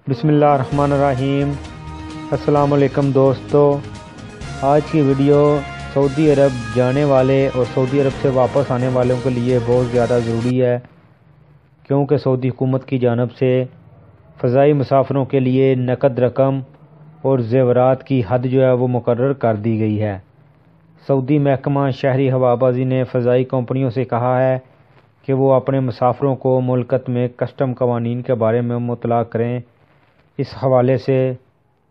بسم اللہ الرحمن الرحیم۔ السلام علیکم دوستو، آج کی ویڈیو سعودی عرب جانے والے اور سعودی عرب سے واپس آنے والوں کے لیے بہت زیادہ ضروری ہے، کیونکہ سعودی حکومت کی جانب سے فضائی مسافروں کے لیے نقد رقم اور زیورات کی حد جو ہے وہ مقرر کر دی گئی ہے۔ سعودی محکمہ شہری ہوابازی نے فضائی کمپنیوں سے کہا ہے کہ وہ اپنے مسافروں کو مملکت میں کسٹم قوانین کے بارے میں مطلع کریں۔ اس حوالے سے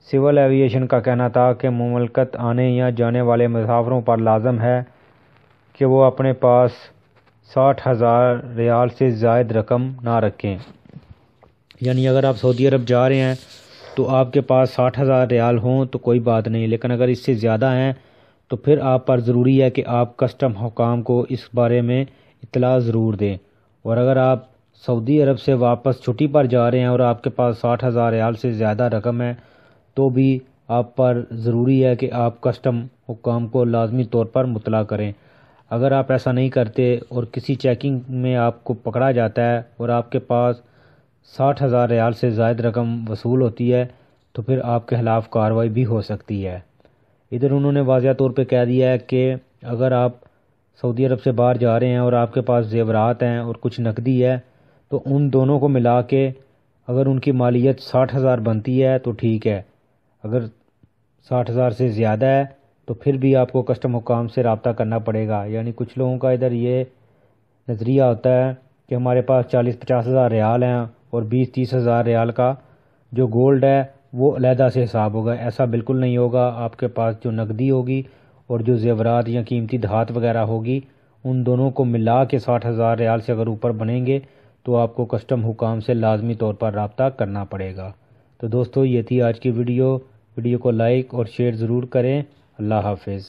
سول ایویشن کا کہنا تھا کہ مملکت آنے یا جانے والے مسافروں پر لازم ہے کہ وہ اپنے پاس 60,000 ریال سے زائد رقم نہ رکھیں، یعنی اگر آپ سعودی عرب جا رہے ہیں تو آپ کے پاس 60,000 ریال ہوں تو کوئی بات نہیں، لیکن اگر اس سے زیادہ ہیں تو پھر آپ پر ضروری ہے کہ آپ کسٹم حکام کو اس بارے میں اطلاع ضرور دیں۔ اور اگر آپ سعودی عرب سے واپس چھٹی پر جا رہے ہیں اور آپ کے پاس 60,000 ریال سے زیادہ رقم ہے تو بھی آپ پر ضروری ہے کہ آپ کسٹم حکام کو لازمی طور پر مطلع کریں۔ اگر آپ ایسا نہیں کرتے اور کسی چیکنگ میں آپ کو پکڑا جاتا ہے اور آپ کے پاس 60,000 ریال سے زائد رقم وصول ہوتی ہے تو پھر آپ کے خلاف کارروائی بھی ہو سکتی ہے۔ ادھر انہوں نے واضح طور پہ کہہ دیا ہے کہ اگر آپ سعودی عرب سے باہر جا رہے ہیں اور آپ کے پاس زیورات ہیں اور کچھ نقدی ہے تو ان دونوں کو ملا کے اگر ان کی مالیت 60,000 بنتی ہے تو ٹھیک ہے، اگر 60,000 سے زیادہ ہے تو پھر بھی آپ کو کسٹم حکام سے رابطہ کرنا پڑے گا۔ یعنی کچھ لوگوں کا ادھر یہ نظریہ ہوتا ہے کہ ہمارے پاس 40-50 ہزار ریال ہیں اور 20-30 ہزار ریال کا جو گولڈ ہے وہ علیحدہ سے حساب ہوگا۔ ایسا بالکل نہیں ہوگا۔ آپ کے پاس جو نقدی ہوگی اور جو زیورات یا قیمتی دھات وغیرہ ہوگی ان دونوں کو ملا کے 60,000 ریال سے اگر اوپر بنیں گے تو آپ کو کسٹم حکام سے لازمی طور پر رابطہ کرنا پڑے گا۔ تو دوستو یہ تھی آج کی ویڈیو کو لائک اور شیئر ضرور کریں۔ اللہ حافظ۔